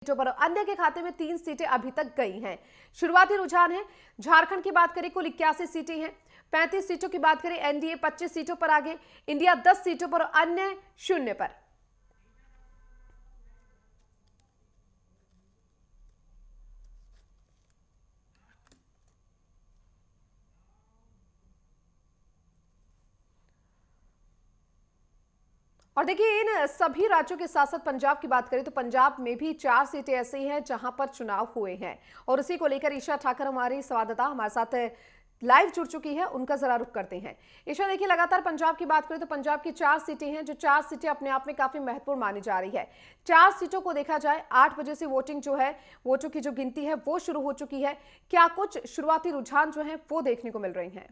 सीटों पर, अन्य के खाते में 3 सीटें अभी तक गई हैं। शुरुआती रुझान है, झारखंड की बात करें कुल 81 सीटें हैं। 35 सीटों की बात करें एनडीए 25 सीटों पर आगे, इंडिया 10 सीटों पर और अन्य 0 पर। और देखिए इन सभी राज्यों के साथ साथ पंजाब की बात करें तो पंजाब में भी 4 सीटें ऐसी हैं जहां पर चुनाव हुए हैं और उसी को लेकर ईशा ठाकर हमारी संवाददाता हमारे साथ लाइव जुड़ चुकी है, उनका जरा रुख करते हैं। ईशा देखिए लगातार पंजाब की बात करें तो पंजाब की 4 सीटें हैं, जो 4 सीटें अपने आप में काफी महत्वपूर्ण मानी जा रही है। 4 सीटों को देखा जाए 8 बजे से वोटिंग जो है, वोटों की जो गिनती है वो शुरू हो चुकी है। क्या कुछ शुरुआती रुझान जो है वो देखने को मिल रही हैं?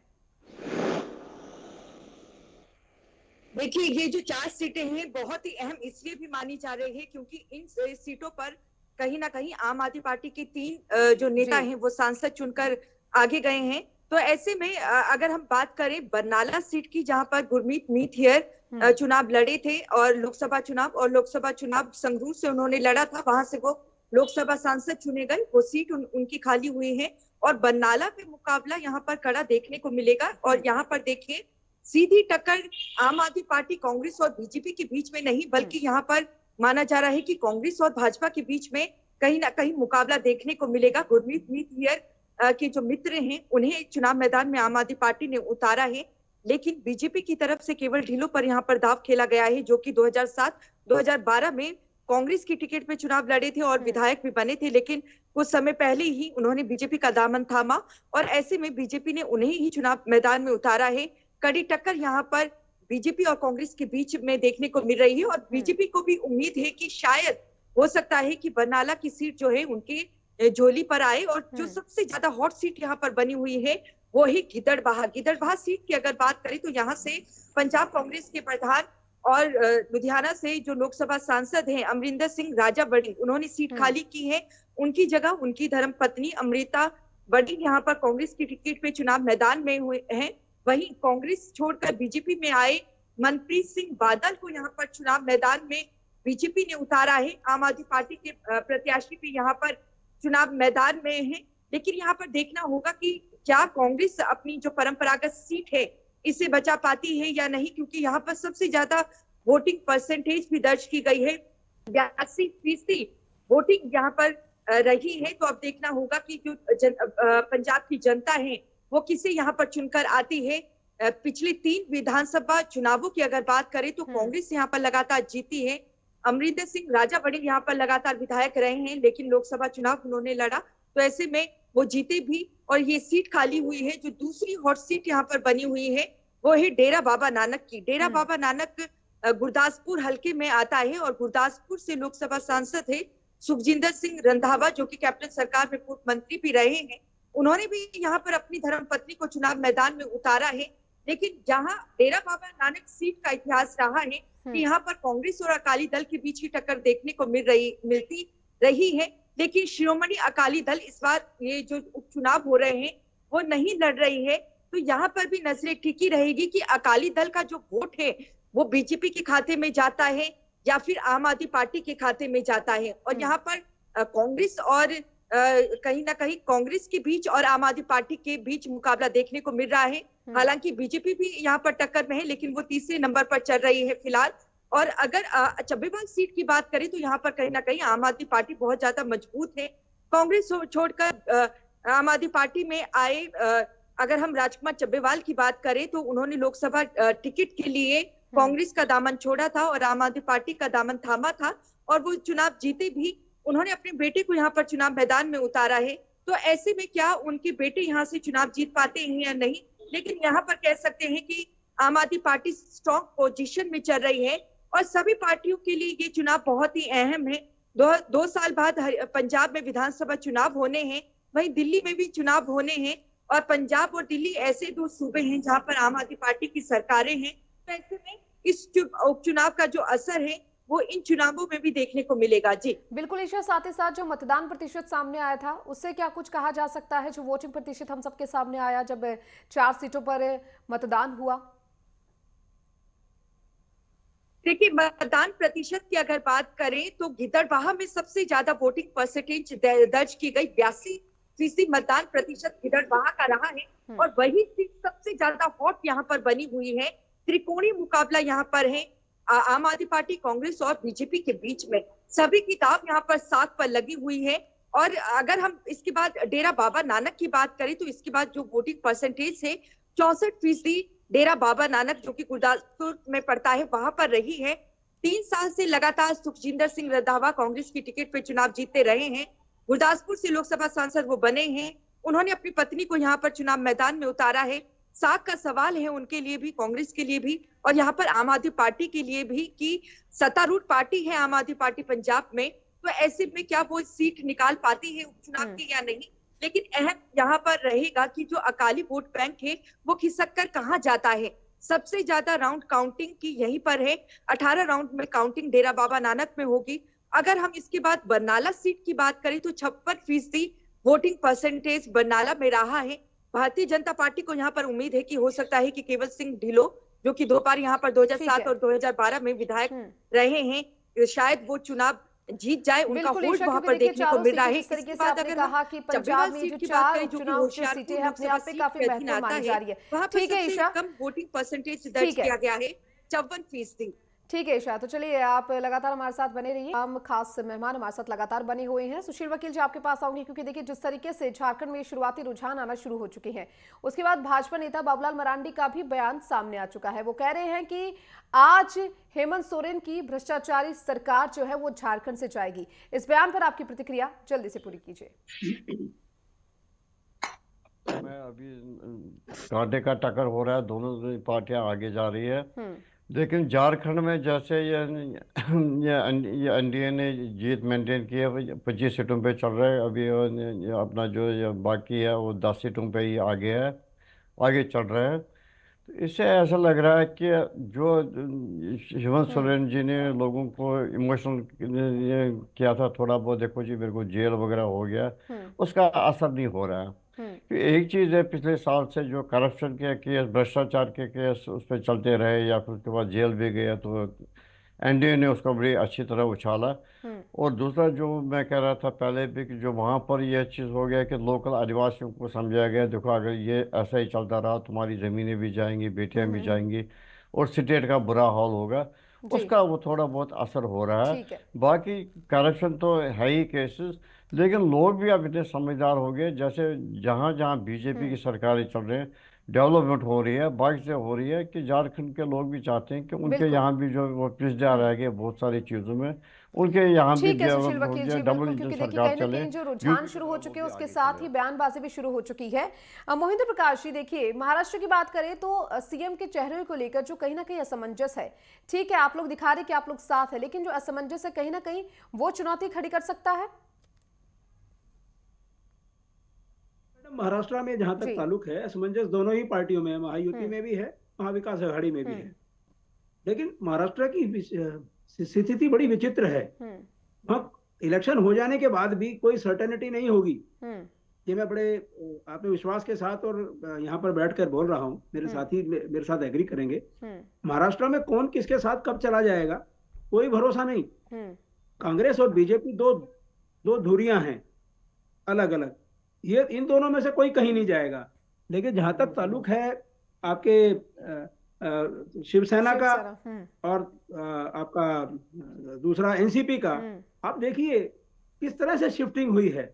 देखिए, ये जो 4 सीटें हैं बहुत ही अहम इसलिए भी मानी जा रही है क्योंकि इन सीटों पर कहीं ना कहीं आम आदमी पार्टी के 3 जो नेता जी। हैं वो सांसद चुनकर आगे गए हैं। तो ऐसे में अगर हम बात करें बरनाला सीट की, जहां पर गुरमीत मीठियर चुनाव लड़े थे और लोकसभा चुनाव संगरूर से उन्होंने लड़ा था, वहां से वो लोकसभा सांसद चुने गए। वो सीट उनकी खाली हुई है और बरनाला में मुकाबला यहाँ पर कड़ा देखने को मिलेगा। और यहाँ पर देखिए सीधी टक्कर आम आदमी पार्टी, कांग्रेस और बीजेपी के बीच में नहीं, बल्कि यहाँ पर माना जा रहा है कि कांग्रेस और भाजपा के बीच में कहीं ना कहीं मुकाबला देखने को मिलेगा। गुरमीत मीठियर के जो मित्र हैं उन्हें चुनाव मैदान में आम आदमी पार्टी ने उतारा है, लेकिन बीजेपी की तरफ से केवल ढीलों पर यहाँ पर दाव खेला गया है, जो कि 2007-2012 में कांग्रेस की टिकट पे चुनाव लड़े थे और विधायक भी बने थे, लेकिन कुछ समय पहले ही उन्होंने बीजेपी का दामन थामा और ऐसे में बीजेपी ने उन्हें ही चुनाव मैदान में उतारा है। कड़ी टक्कर यहाँ पर बीजेपी और कांग्रेस के बीच में देखने को मिल रही है और बीजेपी को भी उम्मीद है कि शायद हो सकता है कि बरनाला की सीट जो है उनके झोली पर आए। और जो सबसे ज्यादा हॉट सीट यहाँ पर बनी हुई है वो है गिदड़बाहा सीट की अगर बात करें तो यहाँ से पंजाब कांग्रेस के प्रधान और लुधियाना से जो लोकसभा सांसद हैं अमरिंदर सिंह राजा बड़ी, उन्होंने सीट खाली की है। उनकी जगह उनकी धर्मपत्नी अमृता बड़ी यहाँ पर कांग्रेस की टिकट पे चुनाव मैदान में हुए हैं। वहीं कांग्रेस छोड़कर बीजेपी में आए मनप्रीत सिंह बादल को यहाँ पर चुनाव मैदान में बीजेपी ने उतारा है। आम आदमी पार्टी के प्रत्याशी भी यहाँ पर चुनाव मैदान में हैं, लेकिन यहाँ पर देखना होगा कि क्या कांग्रेस अपनी जो परंपरागत सीट है इसे बचा पाती है या नहीं, क्योंकि यहाँ पर सबसे ज्यादा वोटिंग परसेंटेज भी दर्ज की गई है, 82% वोटिंग यहाँ पर रही है। तो अब देखना होगा कि जो पंजाब की जनता है वो किसे यहाँ पर चुनकर आती है। पिछले 3 विधानसभा चुनावों की अगर बात करें तो कांग्रेस यहाँ पर लगातार जीती है। अमरिंदर सिंह राजा बड़ी यहाँ पर लगातार विधायक रहे हैं, लेकिन लोकसभा चुनाव उन्होंने लड़ा तो ऐसे में वो जीते भी और ये सीट खाली हुई है। जो दूसरी हॉट सीट यहाँ पर बनी हुई है वो है डेरा बाबा नानक की। डेरा बाबा नानक गुरदासपुर हल्के में आता है और गुरदासपुर से लोकसभा सांसद है सुखजिंदर सिंह रंधावा, जो कि कैप्टन सरकार में पूर्व मंत्री भी रहे हैं। उन्होंने भी यहाँ पर अपनी धर्मपत्नी को चुनाव मैदान में उतारा है। लेकिन जहां डेरा बाबा नानक सीट का इतिहास रहा है कि यहाँ पर कांग्रेस और अकाली दल के बीच की टक्कर देखने को मिलती रही है, लेकिन शिरोमणि अकाली दल इस बार ये जो उपचुनाव हो रहे हैं वो नहीं लड़ रही है। तो यहाँ पर भी नजरें टिकी रहेगी कि अकाली दल का जो वोट है वो बीजेपी के खाते में जाता है या फिर आम आदमी पार्टी के खाते में जाता है। और यहाँ पर कांग्रेस और कहीं ना कहीं कांग्रेस के बीच और आम आदमी पार्टी के बीच मुकाबला देखने को मिल रहा है। हालांकि बीजेपी भी यहाँ पर टक्कर में है, लेकिन वो तीसरे नंबर पर चल रही है फिलहाल। और अगर चब्बेबाल सीट की बात करें तो यहाँ पर कहीं ना कहीं आम आदमी पार्टी बहुत ज्यादा मजबूत है। कांग्रेस छोड़कर आम आदमी पार्टी में आए अगर हम राजकुमार चब्बेवाल की बात करें तो उन्होंने लोकसभा टिकट के लिए कांग्रेस का दामन छोड़ा था और आम आदमी पार्टी का दामन थामा था और वो चुनाव जीते भी। उन्होंने अपने बेटे को यहाँ पर चुनाव मैदान में उतारा है। तो ऐसे में क्या उनके बेटे यहाँ से चुनाव जीत पाते हैं या नहीं, लेकिन यहाँ पर कह सकते हैं कि आम आदमी पार्टी स्ट्रॉन्ग पोजीशन में चल रही है और सभी पार्टियों के लिए ये चुनाव बहुत ही अहम है। दो साल बाद पंजाब में विधानसभा चुनाव होने हैं, वहीं दिल्ली में भी चुनाव होने हैं और पंजाब और दिल्ली ऐसे 2 सूबे हैं जहां पर आम आदमी पार्टी की सरकारें हैं। तो ऐसे में इस उपचुनाव का जो असर है वो इन चुनावों में भी देखने को मिलेगा। जी बिल्कुल ईशा, साथ ही साथ जो मतदान प्रतिशत सामने आया था उससे क्या कुछ कहा जा सकता है, जो वोटिंग प्रतिशत हम सबके सामने आया जब 4 सीटों पर मतदान हुआ? देखिए, मतदान प्रतिशत की अगर बात करें तो गिद्दड़बाहा में सबसे ज्यादा वोटिंग परसेंटेज दर्ज की गई, 82% मतदान प्रतिशत गिद्दड़बाहा का रहा है। और वही सीट सबसे ज्यादा हॉट यहाँ पर बनी हुई है। त्रिकोणीय मुकाबला यहाँ पर है, आम आदमी पार्टी, कांग्रेस और बीजेपी के बीच में। सभी की दाव यहाँ पर साथ पर लगी हुई है। और अगर हम इसके बाद डेरा बाबा नानक की बात करें तो इसके बाद जो वोटिंग परसेंटेज है 64% डेरा बाबा नानक जो कि गुरदासपुर में पड़ता है वहां पर रही है। 3 साल से लगातार सुखजिंदर सिंह रंधावा कांग्रेस की टिकट पर चुनाव जीतते रहे हैं। गुरदासपुर से लोकसभा सांसद वो बने हैं। उन्होंने अपनी पत्नी को यहाँ पर चुनाव मैदान में उतारा है। साख का सवाल है उनके लिए भी, कांग्रेस के लिए भी और यहाँ पर आम आदमी पार्टी के लिए भी कि सत्तारूढ़ पार्टी है आम आदमी पार्टी पंजाब में, तो ऐसे में क्या वो सीट निकाल पाती है उपचुनाव की या नहीं। लेकिन अहम यहाँ पर रहेगा कि जो अकाली वोट बैंक है वो खिसक कर कहाँ जाता है। सबसे ज्यादा राउंड काउंटिंग की यहीं पर है, 18 राउंड में काउंटिंग डेरा बाबा नानक में होगी। अगर हम इसके बाद बरनाला सीट की बात करें तो 56% वोटिंग परसेंटेज बरनाला में रहा है। भारतीय जनता पार्टी को यहाँ पर उम्मीद है कि हो सकता है कि केवल सिंह ढिल्लों जो कि 2 बार यहाँ पर 2007 और 2012 में विधायक रहे हैं, शायद वो चुनाव जीत जाए, उनका होल्ड वहां पर देखने को मिल रहा है। इस तरीके से आपने कहा कि पंजाब में जो 4 उपचुनाव जो सीटें हैं अपने आप में काफी महत्वपूर्ण मानी जा रही है। वहां पर ठीक है ईशा, कम वोटिंग परसेंटेज दर्ज किया गया है, 54%। ठीक है ईशा, तो चलिए आप लगातार हमारे साथ बने रहिए। हम खास मेहमान हमारे साथ लगातार बने हुए हैं। सुशील वकील जी आपके पास आऊंगी क्योंकि देखिए जिस तरीके से झारखंड में शुरुआती रुझान आना शुरू हो चुके हैं, उसके बाद भाजपा नेता बाबूलाल मरांडी का भी बयान सामने आ चुका है। वो कह रहे हैं कि आज हेमंत सोरेन की भ्रष्टाचारी सरकार जो है वो झारखंड से जाएगी। इस बयान पर आपकी प्रतिक्रिया जल्दी से पूरी कीजिए। मैं अभी कांटे का टक्कर हो रहा है, दोनों पार्टियां आगे जा रही है। लेकिन झारखंड में जैसे ये एनडीए ने जीत मेंटेन की है, 25 सीटों पे चल रहा है अभी। ये अपना जो ये बाकी है वो 10 सीटों पे ही आगे चल रहा है। तो इससे ऐसा लग रहा है कि जो हेमंत सोरेन जी ने लोगों को इमोशनल किया था थोड़ा बहुत, देखो जी मेरे को जेल वगैरह हो गया, उसका असर नहीं हो रहा है। तो एक चीज़ है, पिछले साल से जो करप्शन के केस, भ्रष्टाचार के केस उस पर चलते रहे या फिर उसके बाद जेल भी गया, तो एनडीए ने उसको बड़ी अच्छी तरह उछाला। और दूसरा जो मैं कह रहा था पहले भी कि जो वहाँ पर यह चीज़ हो गया कि लोकल आदिवासियों को समझाया गया, देखो अगर ये ऐसा ही चलता रहा तुम्हारी ज़मीनें भी जाएंगी, बेटियाँ भी जाएंगी और स्टेट का बुरा हाल होगा, उसका वो थोड़ा बहुत असर हो रहा है। बाकी करप्शन तो है ही केसेस, लेकिन लोग भी अब इतने समझदार हो गए। जैसे जहाँ जहाँ बीजेपी की सरकारें चल रही हैं, डेवलपमेंट हो रही है, बाइक से हो रही है, कि झारखंड के लोग भी चाहते हैं कि उनके यहाँ भी जो वो पिछड़ा रह गए बहुत सारी चीज़ों में, उनके यहाँ भी सुशील वकील जी, डबल क्योंकि देखिए सरकार कहीं ना चले। कहीं जो रुझान शुरू हो चुके हैं उसके साथ ही बयानबाजी भी शुरू हो चुकी है। मोहिंद्र प्रकाश जी, देखिए महाराष्ट्र की बात करें तो सीएम के चेहरे को लेकर जो कहीं ना कहीं असमंजस है, ठीक है आप लोग दिखा रहे कि आप लोग साथ है, लेकिन जो असमंजस है कहीं ना कहीं वो चुनौती खड़ी कर सकता है। महाराष्ट्र में जहां तक ताल्लुक है, असमंजस दोनों ही पार्टियों में है, महायुति में भी है, महाविकास अघाड़ी में भी है। लेकिन महाराष्ट्र की स्थिति बड़ी विचित्र है। वहां इलेक्शन हो जाने के बाद भी कोई सर्टेनिटी नहीं होगी। ये मैं बड़े आपने विश्वास के साथ और यहाँ पर बैठकर बोल रहा हूँ, मेरे साथी मेरे साथ एग्री करेंगे। महाराष्ट्र में कौन किसके साथ कब चला जाएगा कोई भरोसा नहीं। कांग्रेस और बीजेपी दो धुरियां हैं अलग अलग, ये इन दोनों में से कोई कहीं नहीं जाएगा। लेकिन जहां तक ताल्लुक है आपके शिवसेना का और आपका दूसरा एनसीपी का, आप देखिए किस तरह से शिफ्टिंग हुई है।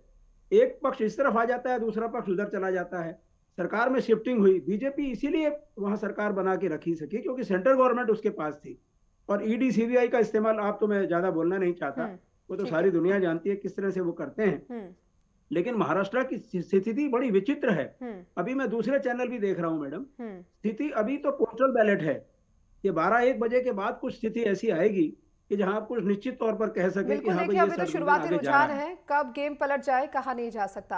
एक पक्ष इस तरफ आ जाता है, दूसरा पक्ष उधर चला जाता है। सरकार में शिफ्टिंग हुई, बीजेपी इसीलिए वहां सरकार बना के रखी सकी क्योंकि सेंट्रल गवर्नमेंट उसके पास थी। और ईडी सीबीआई का इस्तेमाल, आप तो मैं ज्यादा बोलना नहीं चाहता, वो तो सारी दुनिया जानती है किस तरह से वो करते हैं। लेकिन महाराष्ट्र की स्थिति बड़ी विचित्र है। अभी मैं दूसरे चैनल भी देख रहा हूं मैडम, स्थिति अभी तो पोस्टल बैलेट है। ये 12-1 बजे के बाद कुछ स्थिति ऐसी आएगी कि जहां आप कुछ निश्चित तौर पर कह सकें कि हाँ भाई ये शुरुआती रुझान है, कब गेम पलट जाए कहा नहीं जा सकता।